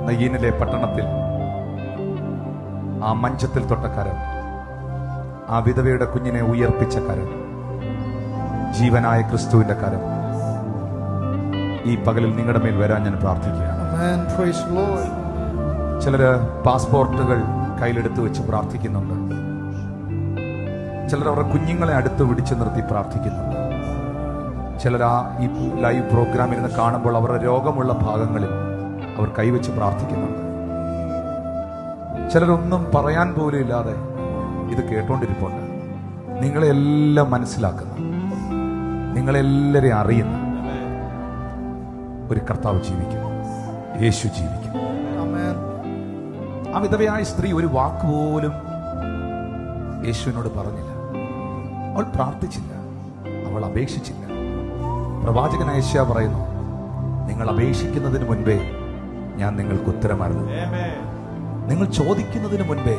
നയീനിലെ പട്ടണത്തിൽ ആ മഞ്ചത്തിൽ തൊട്ട കരം, ആ വിധവയുടെ കുഞ്ഞിനെ ഉയർപ്പിച്ച കരം, ജീവനായ ക്രിസ്തുവിന്റെ കരം ഈ പകലിൽ നിങ്ങളുടെ മേൽ വരാൻ ഞാൻ പ്രാർത്ഥിക്കുകയാണ്. ചിലര് പാസ്പോർട്ടുകൾ കയ്യിലെടുത്ത് വെച്ച് പ്രാർത്ഥിക്കുന്നുണ്ട്. ചിലർ അവരുടെ കുഞ്ഞുങ്ങളെ അടുത്ത് പിടിച്ചു നിർത്തി പ്രാർത്ഥിക്കുന്നുണ്ട്. ചിലർ ഈ ലൈവ് പ്രോഗ്രാമിൽ നിന്ന് കാണുമ്പോൾ അവരുടെ രോഗമുള്ള ഭാഗങ്ങളിൽ അവർ കൈവച്ച് പ്രാർത്ഥിക്കുന്നുണ്ട്. ചിലരൊന്നും പറയാൻ പോലും ഇല്ലാതെ ഇത് കേട്ടോണ്ടിരിപ്പുണ്ട്. നിങ്ങളെല്ലാം മനസ്സിലാക്കുന്ന, നിങ്ങളെല്ലാരെയും അറിയുന്ന ഒരു കർത്താവ് ജീവിക്കുന്നു, യേശു ജീവിക്കുന്നു. ആ വിധവയായ സ്ത്രീ ഒരു വാക്കുപോലും യേശുവിനോട് പറഞ്ഞില്ല. അവൾ പ്രാർത്ഥിച്ചില്ല, അവൾ അപേക്ഷിച്ചില്ല. പ്രവാചകൻ യെശയ്യാ പറയുന്നു, നിങ്ങൾ അപേക്ഷിക്കുന്നതിന് മുൻപേ ഞാൻ നിങ്ങൾക്ക് ഉത്തരമരുന്നു, നിങ്ങൾ ചോദിക്കുന്നതിന് മുൻപേ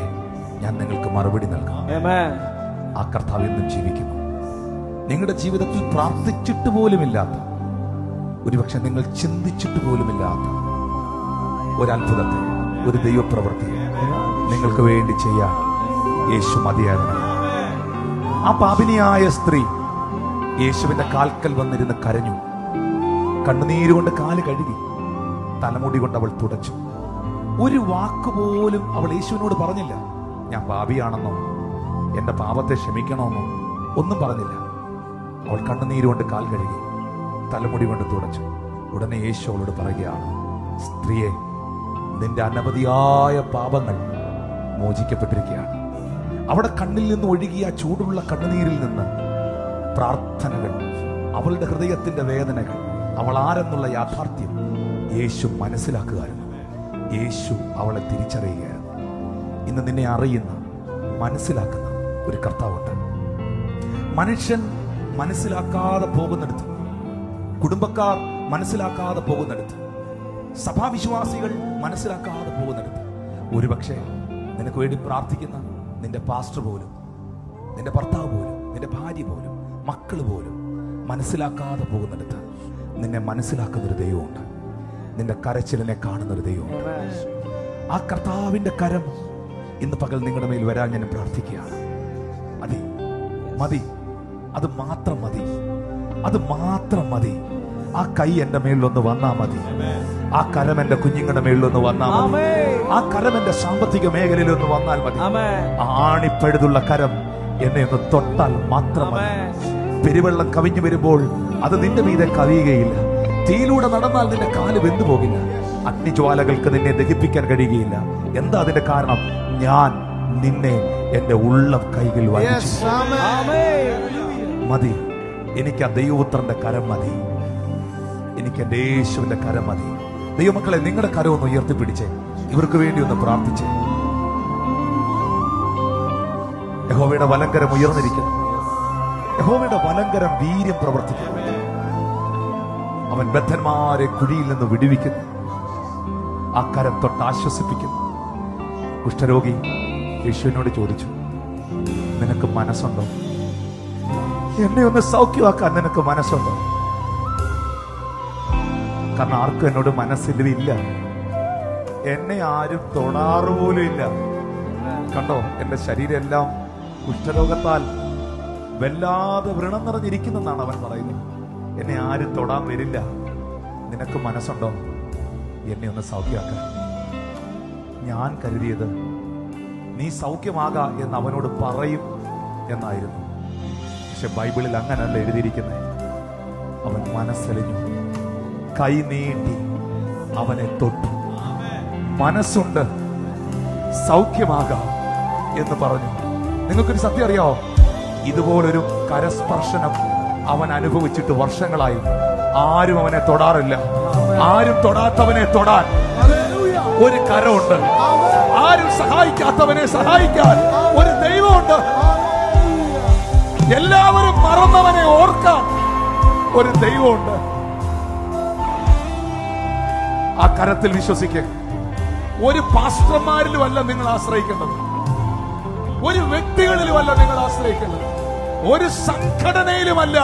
ഞാൻ നിങ്ങൾക്ക് മറുപടി നൽകാം. ആ കർത്താവ് എന്നും ജീവിക്കുന്നു. നിങ്ങളുടെ ജീവിതത്തിൽ പ്രാർത്ഥിച്ചിട്ട് പോലുമില്ലാത്ത, ഒരുപക്ഷെ നിങ്ങൾ ചിന്തിച്ചിട്ട് പോലുമില്ലാത്ത ഒരത്ഭുതത്തെ, ഒരു ദൈവപ്രവൃത്തിയെ നിങ്ങൾക്ക് വേണ്ടി ചെയ്യാൻ യേശു മതിയായിരുന്നു. ആ പാപിനിയായ സ്ത്രീ യേശുവിന്റെ കാൽക്കൽ വന്നിരുന്ന് കരഞ്ഞു. കണ്ണുനീരുകൊണ്ട് കാല് കഴുകി, തലമുടി കൊണ്ട് അവൾ തുടച്ചു. ഒരു വാക്കുപോലും അവൾ യേശുവിനോട് പറഞ്ഞില്ല. ഞാൻ പാപിയാണെന്നോ എന്റെ പാപത്തെ ക്ഷമിക്കണമെന്നോ ഒന്നും പറഞ്ഞില്ല. അവൾ കണ്ണുനീരുകൊണ്ട് കാൽ കഴുകി, തലമുടി കൊണ്ട് തുടച്ചു. ഉടനെ യേശു അവളോട് പറയുകയാണ്, സ്ത്രീയെ, നിന്റെ അനവധിയായ പാപങ്ങൾ മോചിക്കപ്പെട്ടിരിക്കുകയാണ്. അവിടെ കണ്ണിൽ നിന്ന് ഒഴുകിയ ചൂടുള്ള കണ്ണുനീരിൽ നിന്ന് പ്രാർത്ഥനകൾ, അവളുടെ ഹൃദയത്തിന്റെ വേദനകൾ, അവൾ ആരെന്നുള്ള യാഥാർത്ഥ്യം യേശു മനസ്സിലാക്കുകയായിരുന്നു. യേശു അവളെ തിരിച്ചറിയുകയായിരുന്നു. ഇന്ന് നിന്നെ അറിയുന്ന, മനസ്സിലാക്കുന്ന ഒരു കർത്താവുണ്ട്. മനുഷ്യൻ മനസ്സിലാക്കാതെ പോകുന്നിടത്ത്, കുടുംബക്കാർ മനസ്സിലാക്കാതെ പോകുന്നിടത്ത്, സഭാവിശ്വാസികൾ മനസ്സിലാക്കാതെ പോകുന്നിടത്ത്, ഒരുപക്ഷെ നിനക്ക് വേണ്ടി പ്രാർത്ഥിക്കുന്ന നിന്റെ പാസ്റ്റർ പോലും, നിന്റെ ഭർത്താവ് പോലും, നിന്റെ ഭാര്യ പോലും, മക്കൾ പോലും മനസ്സിലാക്കാതെ പോകുന്നിടത്ത് നിന്നെ മനസ്സിലാക്കുന്നൊരു ദൈവമുണ്ട്. നിന്റെ കരച്ചിലിനെ കാണുന്നൊരു ദൈവമുണ്ട്. ആ കർത്താവിന്റെ കരം ഇന്ന് പകൽ നിങ്ങളുടെ മേൽ വരാൻ ഞാൻ പ്രാർത്ഥിക്കുകയാണ്. മതി, മതി, അത് മാത്രം മതി, അത് മാത്രം മതി. ആ കൈ എന്റെ മേളിലൊന്ന് വന്നാ മതി. ആ കരം എന്റെ കുഞ്ഞുങ്ങളുടെ മേളിലൊന്ന് വന്നാൽ മതി. ആ കരം എന്റെ സാമ്പത്തിക മേഖലയിൽ ഒന്ന് വന്നാൽ മതി. ആണിപ്പഴുതുള്ള കരം എന്നെ ഒന്ന് തൊട്ടാൽ മാത്രം മതി. പെരുവെള്ളം കവിഞ്ഞു വരുമ്പോൾ അത് നിന്റെ മീതെ കവിയുകയില്ല. തീയിലൂടെ നടന്നാൽ നിന്റെ കാല് വെന്തു പോകില്ല. അഗ്നിജ്വാലകൾക്ക് നിന്നെ ദഹിപ്പിക്കാൻ കഴിയുകയില്ല. എന്താ അതിന്റെ കാരണം? ഞാൻ നിന്നെ എന്റെ ഉള്ളം കൈകൾ വഹിച്ചു. മതി, എനിക്ക് ആ ദൈവപുത്രന്റെ കരം മതി, എനിക്ക് എന്റെ യേശുവിന്റെ കരം മതി. ദൈവമക്കളെ, നിങ്ങളുടെ കരം ഒന്ന് ഉയർത്തിപ്പിടിച്ചേ, ഇവർക്ക് വേണ്ടി ഒന്ന് പ്രാർത്ഥിച്ചേ. യഹോവയുടെ വലങ്കരം ഉയർന്നിരിക്കുന്നു. യഹോവയുടെ വലങ്കരം വീര്യം പ്രവർത്തിക്കുന്നു. അവൻ ബദ്ധന്മാരെ കുഴിയിൽ നിന്ന് വിടുവിക്കുന്നു. ആ കരം തൊട്ട് ആശ്വസിപ്പിക്കുന്നു. കുഷ്ഠരോഗി യേശുവിനോട് ചോദിച്ചു, നിനക്ക് മനസ്സുണ്ടോ? എന്നെ ഒന്ന് സൗഖ്യമാക്കാൻ നിനക്ക് മനസ്സുണ്ടോ? കാരണം ആർക്കും എന്നോട് മനസ്സില്ല. എന്നെ ആരും തൊടാറ് പോലും ഇല്ല. കണ്ടോ, എന്റെ ശരീരം എല്ലാം കുഷ്ഠരോഗത്താൽ വല്ലാതെ വ്രണം നിറഞ്ഞിരിക്കുന്നെന്നാണ് അവൻ പറയുന്നത്. എന്നെ ആരും തൊടാൻ വരില്ല. നിനക്ക് മനസ്സുണ്ടോ എന്നെ ഒന്ന് സൗഖ്യമാക്കാൻ? ഞാൻ കരുതിയത് നീ സൗഖ്യമാകാ എന്ന് അവനോട് പറയും എന്നായിരുന്നു. പക്ഷെ ബൈബിളിൽ അങ്ങനല്ല എഴുതിയിരിക്കുന്നത്. അവൻ മനസ്സലിഞ്ഞു, കൈ നീട്ടി അവനെ തൊട്ടു. മനസ്സുണ്ട്, സൗഖ്യമാകാം എന്ന് പറഞ്ഞു. നിങ്ങൾക്കൊരു സത്യം അറിയാമോ? ഇതുപോലൊരു കരസ്പർശനം അവൻ അനുഭവിച്ചിട്ട് വർഷങ്ങളായി. ആരും അവനെ തൊടാറില്ല. ആരും തൊടാത്തവനെ തൊടാൻ ഒരു കരമുണ്ട്. ആരും സഹായിക്കാത്തവനെ സഹായിക്കാൻ ഒരു ദൈവമുണ്ട്. എല്ലാവരും മറന്നവനെ ഓർക്കാൻ ഒരു ദൈവമുണ്ട്. ആ കരത്തിൽ വിശ്വസിക്കുക. ഒരു പാസ്റ്റർമാരിലുമല്ല നിങ്ങൾ ആശ്രയിക്കേണ്ടത്, ഒരു വ്യക്തികളിലുമല്ല നിങ്ങൾ ആശ്രയിക്കേണ്ടത്, ഒരു സംഘടനയിലുമല്ല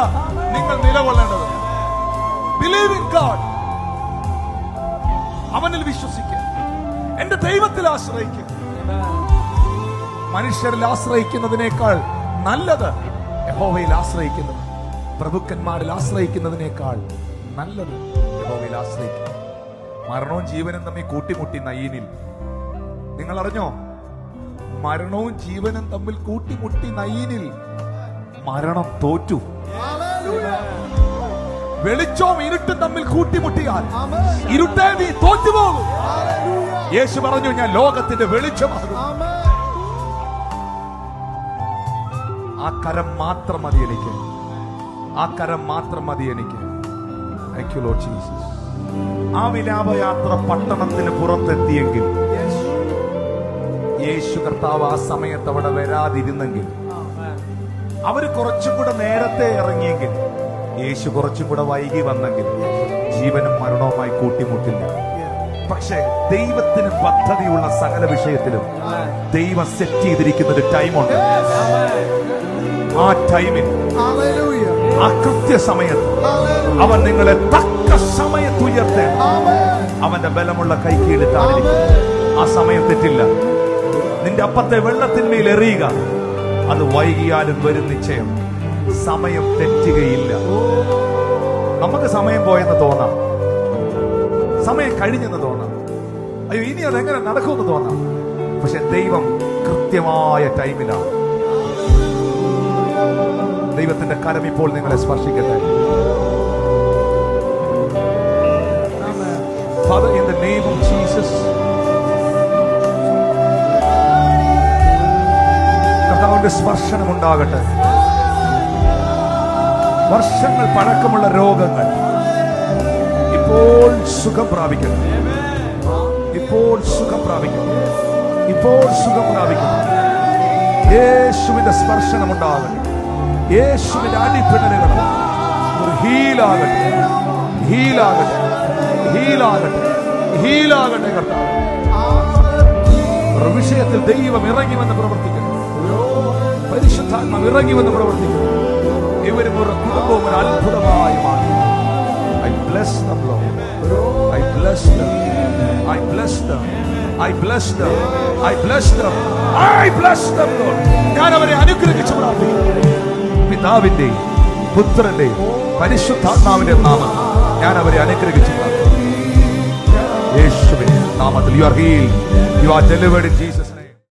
നിങ്ങൾ നിലകൊള്ളേണ്ടത്. Believe in God. അവനിൽ വിശ്വസിക്കുക. എന്റെ ദൈവത്തിൽ ആശ്രയിക്കും. മനുഷ്യരിൽ ആശ്രയിക്കുന്നതിനേക്കാൾ നല്ലത് യഹോവയിൽ ആശ്രയിക്കുന്നത്. പ്രഭുക്കന്മാരിൽ ആശ്രയിക്കുന്നതിനേക്കാൾ നല്ലത് യഹോവയിൽ ആശ്രയിക്കുന്നത്. മരണവും ജീവനും തമ്മിൽ കൂട്ടിമുട്ടി നയീനിൽ. നിങ്ങൾ അറിഞ്ഞോ? മരണവും ജീവനും തമ്മിൽ കൂട്ടിമുട്ടി നയീനിൽ മരണം തോറ്റു. വെളിച്ചവും ഇരുട്ടും തമ്മിൽ കൂട്ടിമുട്ടിയാൽ ഇരുട്ടേ നീ തോറ്റുപോകും. യേശു പറഞ്ഞു, ഞാൻ ലോകത്തിന്റെ വെളിച്ചമാകും. ആ കരം മാത്രം മതി എനിക്ക്. ആ കരം മാത്രം മതി എനിക്ക്. Thank you, Lord Jesus. ആ വിലാപയാത്ര പട്ടണത്തിന് പുറത്തെത്തിയെങ്കിൽ, യേശു കർത്താവ് ആ സമയത്ത് അവിടെ വരാതിരുന്നെങ്കിൽ, അവര് കുറച്ചും കൂടെ നേരത്തെ ഇറങ്ങിയെങ്കിൽ, യേശു കുറച്ചും കൂടെ വൈകി വന്നെങ്കിൽ, ജീവനും മരണവുമായി കൂട്ടിമുട്ടില്ല. പക്ഷെ ദൈവത്തിന് പദ്ധതിയുള്ള സകല വിഷയത്തിലും ദൈവം സെറ്റ് ചെയ്തിരിക്കുന്ന ഒരു ടൈമുണ്ട്. ആ ടൈമിൽ, ആ കൃത്യസമയത്ത് അവൻ നിങ്ങളെ തക്ക സമയത്ത് ഉയർത്തേ. അവന്റെ ബലമുള്ള കൈ കീഴിട്ടാണിരിക്കും. ആ സമയം തെറ്റില്ല. നിന്റെ അപ്പത്തെ വെള്ളത്തിന്മേൽ എറിയുക. അത് വൈകിയാലും വരും നിശ്ചയം. സമയം തെറ്റുകയില്ല. നമുക്ക് സമയം പോയെന്ന് തോന്നാം, സമയം കഴിഞ്ഞെന്ന് തോന്നാം, അയ്യോ ഇനി അതെങ്ങനെ നടക്കുമെന്ന് തോന്നാം. പക്ഷെ ദൈവം കൃത്യമായ ടൈമിലാണ്. ദൈവത്തിന്റെ കരം ഇപ്പോൾ നിങ്ങളെ സ്പർശിക്കട്ടെ. Father, in the name of Jesus, കർത്താവിന്റെ സ്പർശനം ഉണ്ടാകട്ടെ. വർഷങ്ങൾ പഴക്കമുള്ള രോഗങ്ങൾ ഇപ്പോൾ സുഖം പ്രാപിക്കുന്നു. ഇപ്പോൾ സുഖം പ്രാപിക്കുന്നു. ഇപ്പോൾ സുഖം പ്രാപിക്കുന്നു. യേശുവിന്റെ സ്പർശനം ഉണ്ടാകട്ടെ. യേശുവിന്റെ അടിപ്പിണലുകൾ ഹീലാകട്ടെ, ഹീലാകട്ടെ, ഹീലാകട്ടെ, ഹീലാകട്ടെ. കർത്താവ് ഒരു വിഷയത്തിൽ ദൈവം ഇറങ്ങിവെന്ന് പ്രവർത്തിക്കുന്നു. പരിശുദ്ധാത്മാവ് ഇറങ്ങിവെന്ന് പ്രവർത്തിക്കുന്നു. ഇവരും ഒരു കുടുംബവും ഒരു അത്ഭുതമായി മാറി. I bless them, Lord. I bless them. I bless them. I bless them. I bless them. I bless them, Lord. ഞാൻ അവരെ അനുഗ്രഹിച്ചു പ്രാർത്ഥിക്കുന്നു. പിതാവിന്റെയും പുത്രന്റെയും പരിശുദ്ധാത്മാവിന്റെ നാമത്തിൽ ഞാൻ അവരെ അനുഗ്രഹിച്ചു പ്രാർത്ഥിക്കുന്നു. യേശുവിന്റെ നാമത്തിൽ. You are healed. You are delivered in Jesus.